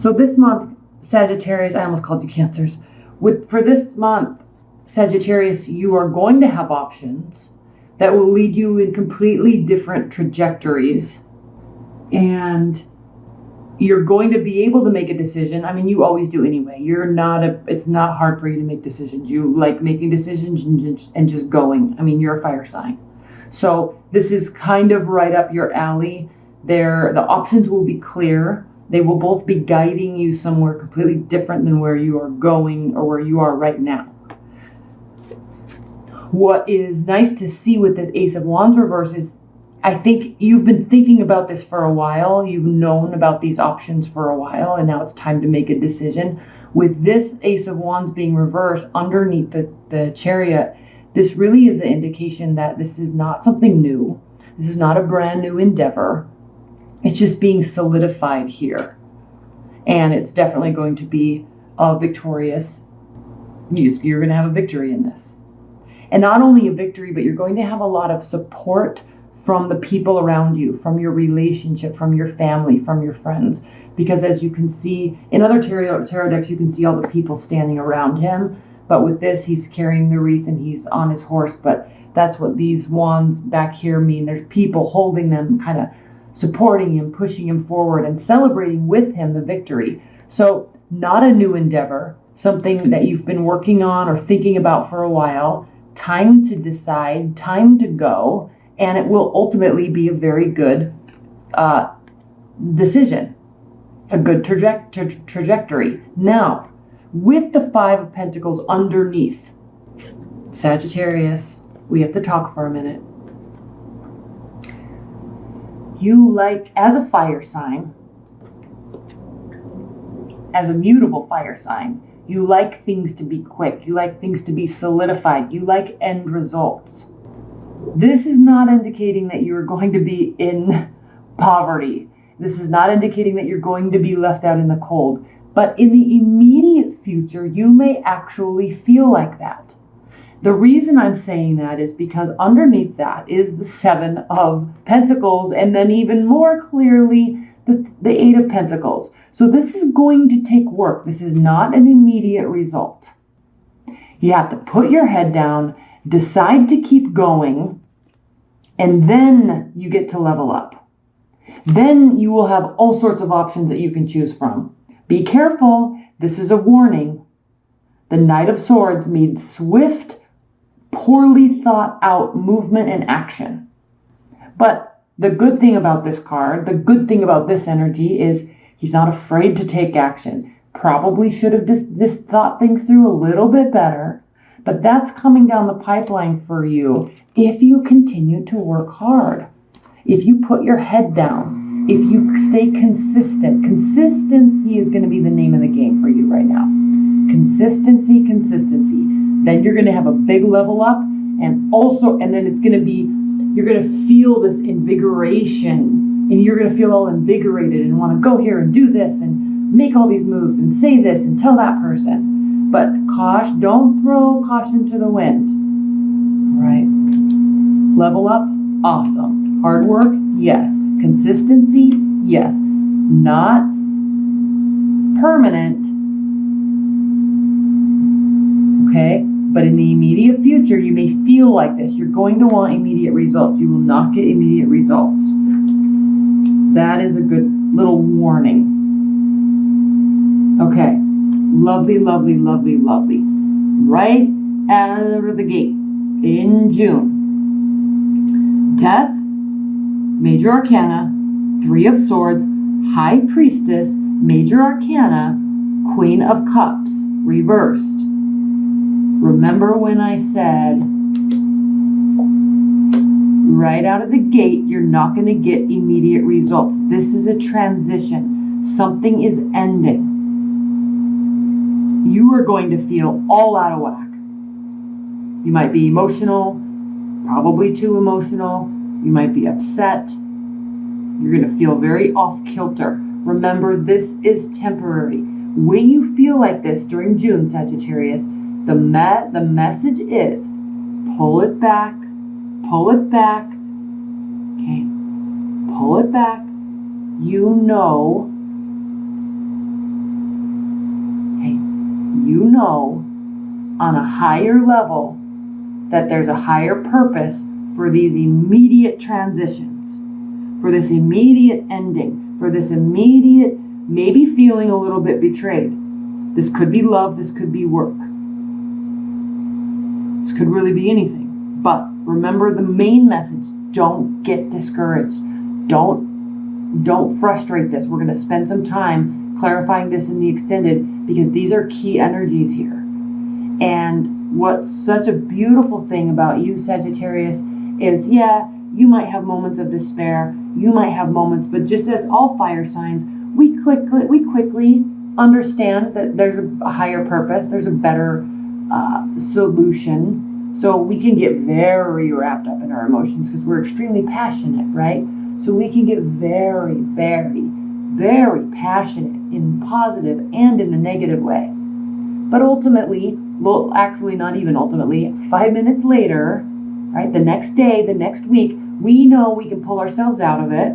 So this month, Sagittarius, I almost called you Cancers. For this month, Sagittarius, you are going to have options that will lead you in completely different trajectories. And you're going to be able to make a decision. I mean, you always do anyway. It's not hard for you to make decisions. You like making decisions and just going. I mean, you're a fire sign. So this is kind of right up your alley. The options will be clear. They will both be guiding you somewhere completely different than where you are going or where you are right now. What is nice to see with this Ace of Wands reverse is, I think you've been thinking about this for a while. You've known about these options for a while, and now it's time to make a decision. With this Ace of Wands being reversed underneath the Chariot, this really is an indication that this is not something new. This is not a brand new endeavor. It's just being solidified here. And it's definitely going to be victorious. You're going to have a victory in this. And not only a victory, but you're going to have a lot of support from the people around you, from your relationship, from your family, from your friends. Because as you can see, in other tarot decks, you can see all the people standing around him. But with this, he's carrying the wreath and he's on his horse. But that's what these wands back here mean. There's people holding them, kind of supporting him, pushing him forward, and celebrating with him the victory. So not a new endeavor, something that you've been working on or thinking about for a while. Time to decide, time to go, and it will ultimately be a very good decision, a good trajectory. Now, with the Five of Pentacles underneath, Sagittarius, we have to talk for a minute. You like, as a fire sign, as a mutable fire sign, you like things to be quick. You like things to be solidified. You like end results. This is not indicating that you're going to be in poverty. This is not indicating that you're going to be left out in the cold. But in the immediate future, you may actually feel like that. The reason I'm saying that is because underneath that is the Seven of Pentacles, and then even more clearly, the Eight of Pentacles. So this is going to take work. This is not an immediate result. You have to put your head down, decide to keep going, and then you get to level up. Then you will have all sorts of options that you can choose from. Be careful. This is a warning. The Knight of Swords means swift, poorly thought out movement and action. But the good thing about this card, the good thing about this energy is he's not afraid to take action. Probably should have just thought things through a little bit better, but that's coming down the pipeline for you if you continue to work hard. If you put your head down, if you stay consistent. Consistency is going to be the name of the game for you right now. Consistency. Then you're going to have a big level up, and then it's going to be, you're going to feel this invigoration, and you're going to feel all invigorated and want to go here and do this and make all these moves and say this and tell that person. But don't throw caution to the wind. All right? Level up, awesome. Hard work, yes. Consistency, yes. Not permanent. Okay? But in the immediate future, you may feel like this. You're going to want immediate results. You will not get immediate results. That is a good little warning. Okay. Lovely. Right out of the gate in June. Death, Major Arcana, Three of Swords, High Priestess, Major Arcana, Queen of Cups, reversed. Remember when I said right out of the gate, you're not going to get immediate results. This is a transition. Something is ending. You are going to feel all out of whack. You might be emotional, probably too emotional. You might be upset. You're going to feel very off kilter. Remember, this is temporary. When you feel like this during June, Sagittarius, the message is pull it back, okay? Pull it back. You know you know on a higher level that there's a higher purpose for these immediate transitions, for this immediate ending, for this immediate maybe feeling a little bit betrayed. This could be love, this could be work. This could really be anything. But remember the main message, don't get discouraged. Don't frustrate this. We're going to spend some time clarifying this in the extended because these are key energies here. And what's such a beautiful thing about you, Sagittarius, is yeah, you might have moments of despair. You might have moments, but just as all fire signs, we quickly understand that there's a higher purpose. There's a better solution. So we can get very wrapped up in our emotions because we're extremely passionate, right? So we can get very, very, very passionate in positive and in the negative way. But ultimately, well, actually not even ultimately, 5 minutes later, right, the next day, the next week, we know we can pull ourselves out of it.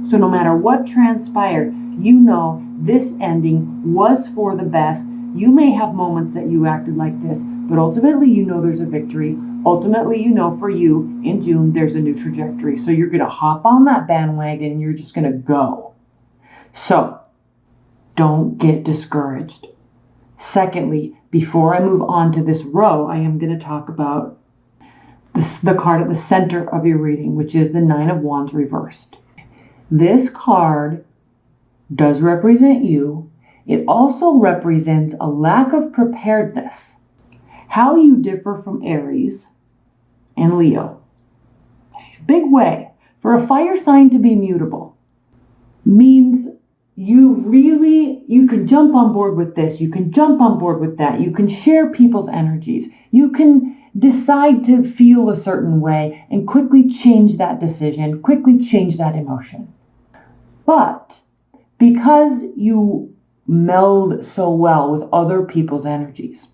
So no matter what transpired, you know this ending was for the best. You may have moments that you acted like this, but ultimately you know there's a victory. Ultimately, you know for you in June, there's a new trajectory. So you're going to hop on that bandwagon and you're just going to go. So don't get discouraged. Secondly, before I move on to this row, I am going to talk about the card at the center of your reading, which is the Nine of Wands reversed. This card does represent you. It also represents a lack of preparedness. How you differ from Aries and Leo. Big way. For a fire sign to be mutable means you can jump on board with this. You can jump on board with that. You can share people's energies. You can decide to feel a certain way and quickly change that decision, quickly change that emotion. But because you meld so well with other people's energies,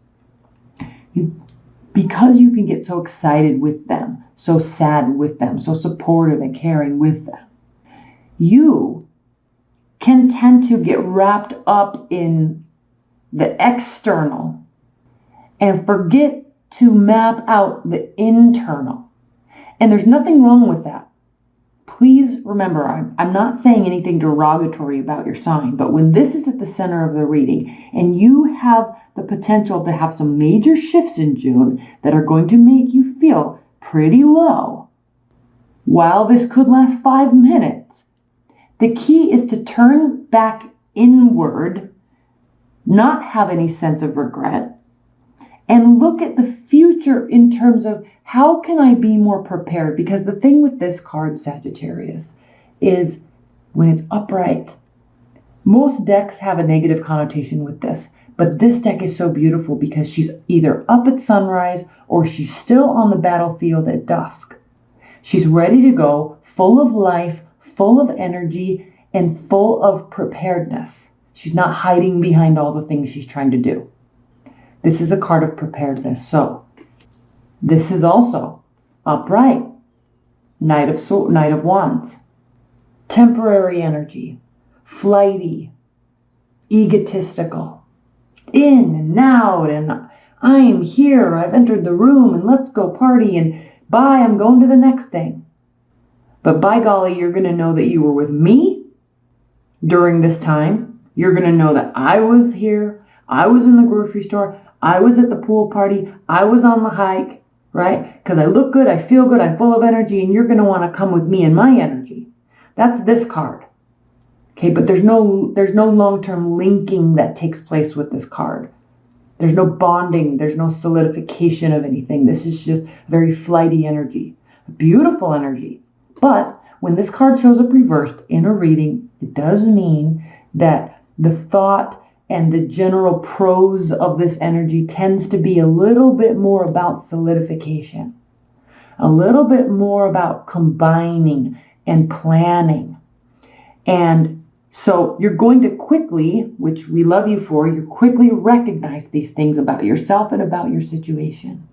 because you can get so excited with them, so sad with them, so supportive and caring with them, you can tend to get wrapped up in the external and forget to map out the internal. And there's nothing wrong with that. Please remember, I'm not saying anything derogatory about your sign, but when this is at the center of the reading and you have the potential to have some major shifts in June that are going to make you feel pretty low, while this could last 5 minutes, the key is to turn back inward, not have any sense of regret, and look at the future in terms of how can I be more prepared? Because the thing with this card, Sagittarius, is when it's upright, most decks have a negative connotation with this, but this deck is so beautiful because she's either up at sunrise or she's still on the battlefield at dusk. She's ready to go, full of life, full of energy, and full of preparedness. She's not hiding behind all the things she's trying to do. This is a card of preparedness. So this is also upright, Knight of Wands, temporary energy, flighty, egotistical, in and out, and I'm here, I've entered the room, and let's go party, and bye, I'm going to the next thing. But by golly, you're going to know that you were with me during this time. You're going to know that I was here, I was in the grocery store, I was at the pool party, I was on the hike, right? Because I look good, I feel good, I'm full of energy, and you're going to want to come with me and my energy. That's this card. Okay, but there's no long-term linking that takes place with this card. There's no bonding, there's no solidification of anything. This is just very flighty energy, beautiful energy. But when this card shows up reversed in a reading, it does mean that the thought and the general prose of this energy tends to be a little bit more about solidification, a little bit more about combining and planning. And so you're going to quickly, which we love you for, you quickly recognize these things about yourself and about your situation.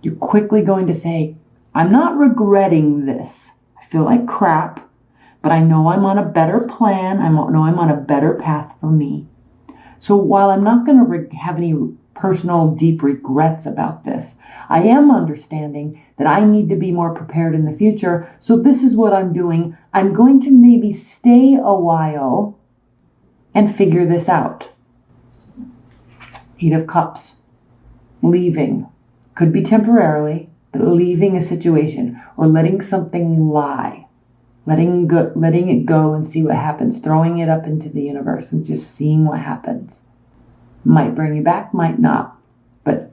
You're quickly going to say, I'm not regretting this. I feel like crap, but I know I'm on a better plan. I know I'm on a better path for me. So while I'm not going to have any personal deep regrets about this, I am understanding that I need to be more prepared in the future. So this is what I'm doing. I'm going to maybe stay a while and figure this out. Eight of Cups. Leaving. Could be temporarily, but leaving a situation or letting something lie. Letting it go and see what happens. Throwing it up into the universe and just seeing what happens. Might bring you back, might not. But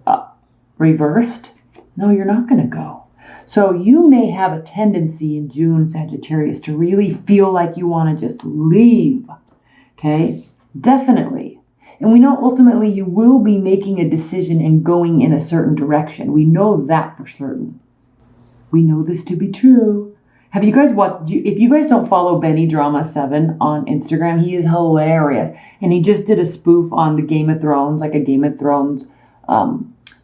reversed, no, you're not going to go. So you may have a tendency in June, Sagittarius, to really feel like you want to just leave. Okay? Definitely. And we know ultimately you will be making a decision and going in a certain direction. We know that for certain. We know this to be true. Have you guys watched, if you guys don't follow Benny Drama 7 on Instagram, he is hilarious. And he just did a spoof on the Game of Thrones, like a Game of Thrones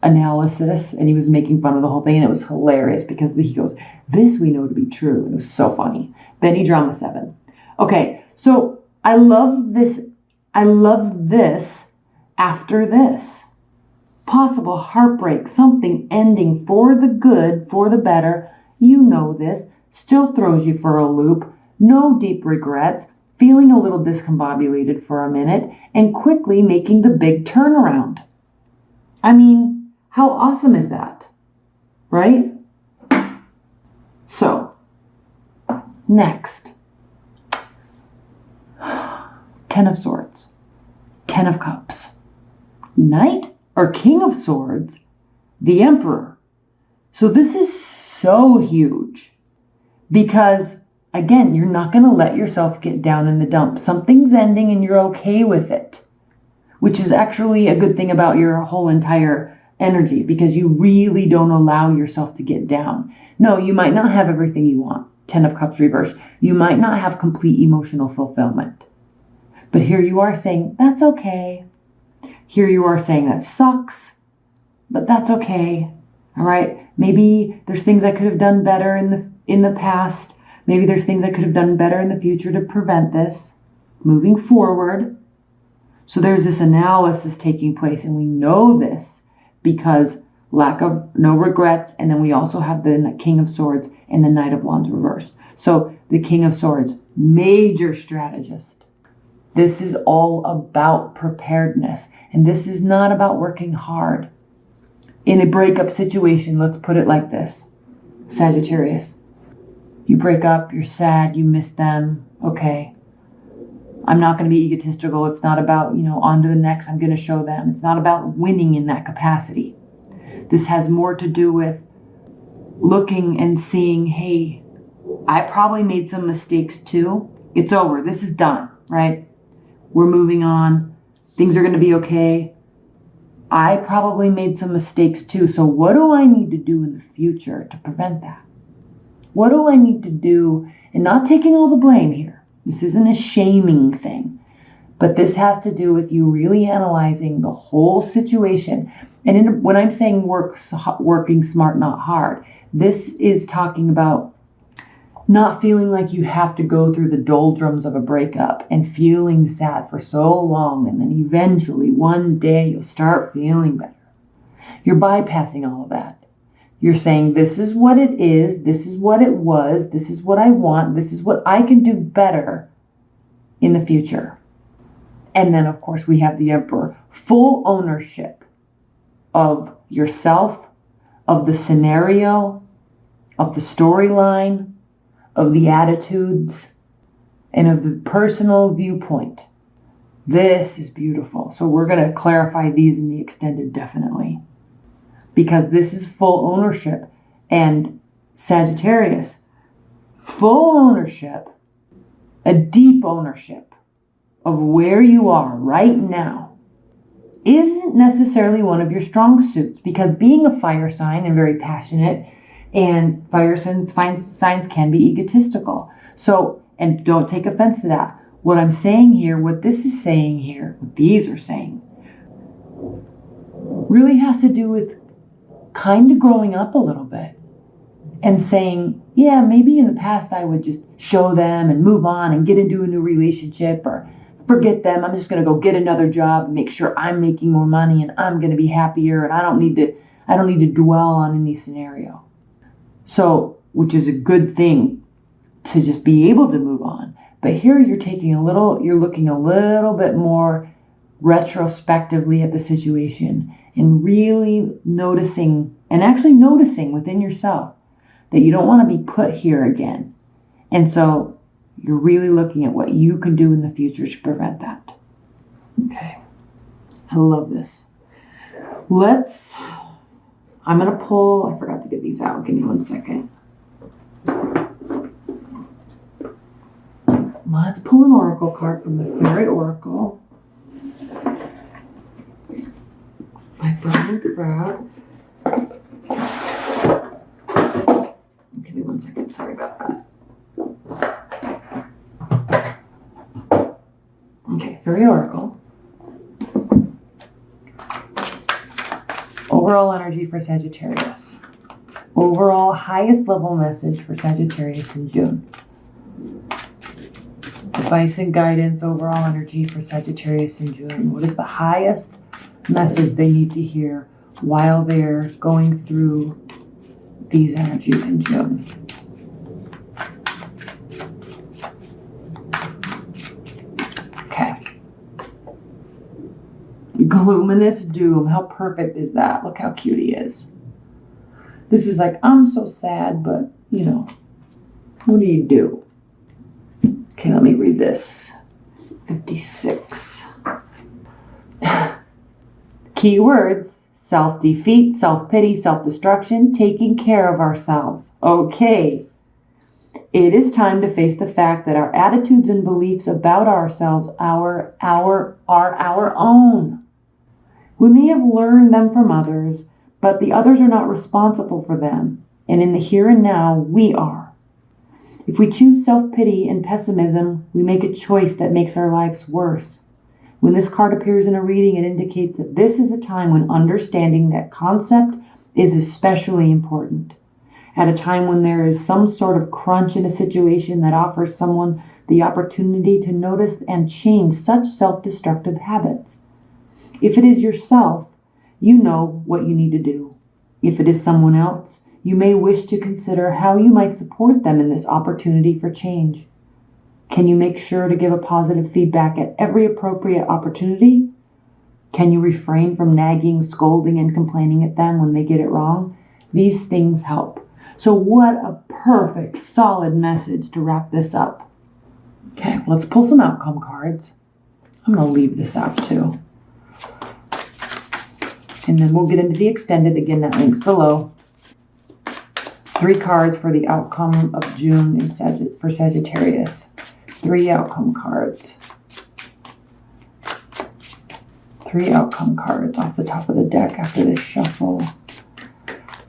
analysis. And he was making fun of the whole thing. And it was hilarious because he goes, this we know to be true. And it was so funny. Benny Drama 7. Okay, so I love this after this. Possible heartbreak, something ending for the good, for the better. You know this. Still throws you for a loop. No deep regrets. Feeling a little discombobulated for a minute. And quickly making the big turnaround. I mean, how awesome is that? Right? So, next. 10 of Swords. 10 of Cups. Knight or King of Swords. The Emperor. So this is so huge. Because, again, you're not going to let yourself get down in the dumps. Something's ending and you're okay with it. Which is actually a good thing about your whole entire energy. Because you really don't allow yourself to get down. No, you might not have everything you want. 10 of Cups reversed. You might not have complete emotional fulfillment. But here you are saying, that's okay. Here you are saying, that sucks. But that's okay. All right? Maybe there's things I could have done better in the past. Maybe there's things I could have done better in the future to prevent this. Moving forward. So there's this analysis taking place. And we know this because no regrets. And then we also have the King of Swords and the Knight of Wands reversed. So the King of Swords, major strategist. This is all about preparedness. And this is not about working hard. In a breakup situation, let's put it like this. Sagittarius. You break up, you're sad, you miss them. Okay. I'm not going to be egotistical. It's not about, on to the next, I'm going to show them. It's not about winning in that capacity. This has more to do with looking and seeing, hey, I probably made some mistakes too. It's over. This is done, right? We're moving on. Things are going to be okay. I probably made some mistakes too. So what do I need to do in the future to prevent that? What do I need to do? And not taking all the blame here. This isn't a shaming thing. But this has to do with you really analyzing the whole situation. And when I'm saying working smart, not hard, this is talking about not feeling like you have to go through the doldrums of a breakup and feeling sad for so long. And then eventually one day you'll start feeling better. You're bypassing all of that. You're saying, this is what it is. This is what it was. This is what I want. This is what I can do better in the future. And then, of course, we have the Emperor. Full ownership of yourself, of the scenario, of the storyline, of the attitudes, and of the personal viewpoint. This is beautiful. So we're going to clarify these in the extended definitely. Because this is full ownership. And Sagittarius, full ownership, a deep ownership of where you are right now isn't necessarily one of your strong suits. Because being a fire sign and very passionate, and fire signs can be egotistical. So, and don't take offense to that. What I'm saying here, what this is saying here, what these are saying, really has to do with kind of growing up a little bit. And saying, yeah, maybe in the past I would just show them and move on and get into a new relationship or forget them. I'm just going to go get another job and make sure I'm making more money and I'm going to be happier and I don't need to dwell on any scenario. So, which is a good thing to just be able to move on. But here you're looking a little bit more retrospectively at the situation and really noticing within yourself that you don't want to be put here again. And so you're really looking at what you can do in the future to prevent that. Okay. I love this. I'm going to pull, I forgot to get these out. Give me 1 second. Let's pull an oracle card from the Fairy Oracle. My brown crab. Give me 1 second. Sorry about that. Okay, Fairy Oracle. Overall energy for Sagittarius. Overall highest level message for Sagittarius in June. Advice and guidance, overall energy for Sagittarius in June. What is the highest message they need to hear while they're going through these energies in June? Okay. Luminous doom. How perfect is that? Look how cute he is. This is like, I'm so sad, but, what do you do? Okay, let me read this. 56. Keywords: self-defeat, self-pity, self-destruction, taking care of ourselves. Okay. It is time to face the fact that our attitudes and beliefs about ourselves are our own. We may have learned them from others, but the others are not responsible for them. And in the here and now, we are. If we choose self-pity and pessimism, we make a choice that makes our lives worse. When this card appears in a reading, it indicates that this is a time when understanding that concept is especially important. At a time when there is some sort of crunch in a situation that offers someone the opportunity to notice and change such self-destructive habits. If it is yourself, you know what you need to do. If it is someone else, you may wish to consider how you might support them in this opportunity for change. Can you make sure to give a positive feedback at every appropriate opportunity? Can you refrain from nagging, scolding, and complaining at them when they get it wrong? These things help. So what a perfect, solid message to wrap this up. Okay, let's pull some outcome cards. I'm going to leave this out too. And then we'll get into the extended. Again, that link's below. 3 cards for the outcome of June for Sagittarius. 3 outcome cards. 3 outcome cards off the top of the deck after this shuffle.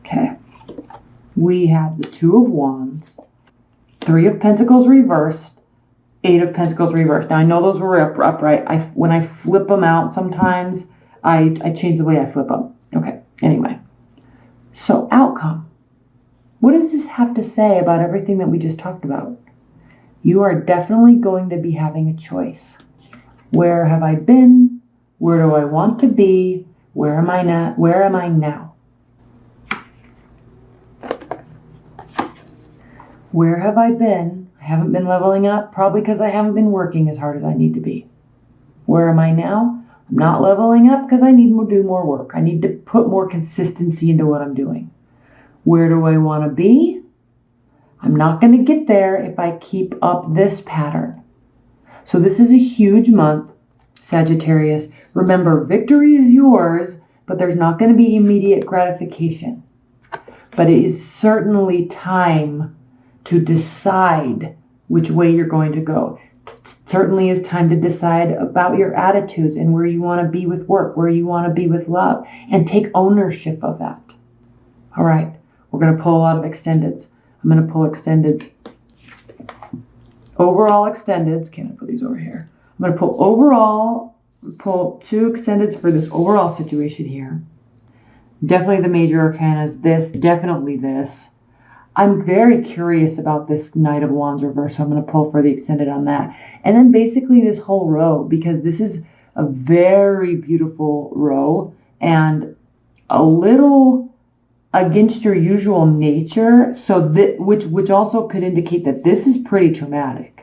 Okay. We have the 2 of Wands, 3 of Pentacles reversed, 8 of Pentacles reversed. Now, I know those were upright. When I flip them out sometimes, I change the way I flip them. Okay. Anyway. So, outcome. What does this have to say about everything that we just talked about? You are definitely going to be having a choice. Where have I been? Where do I want to be? Where am I now? Where am I now? Where have I been? I haven't been leveling up, probably because I haven't been working as hard as I need to be. Where am I now? I'm not leveling up because I need to do more work. I need to put more consistency into what I'm doing. Where do I want to be? I'm not going to get there if I keep up this pattern. So this is a huge month, Sagittarius. Remember, victory is yours, but there's not going to be immediate gratification. But it is certainly time to decide which way you're going to go. Certainly is time to decide about your attitudes and where you want to be with work, where you want to be with love, and take ownership of that. All right. We're going to pull a lot of extendeds. I'm going to pull extendeds. Overall extendeds. Can I put these over here? I'm going to pull 2 extendeds for this overall situation here. Definitely the major arcana is this. Definitely this. I'm very curious about this Knight of Wands reverse, so I'm going to pull for the extended on that. And then basically this whole row, because this is a very beautiful row and a little against your usual nature. So that which also could indicate that this is pretty traumatic.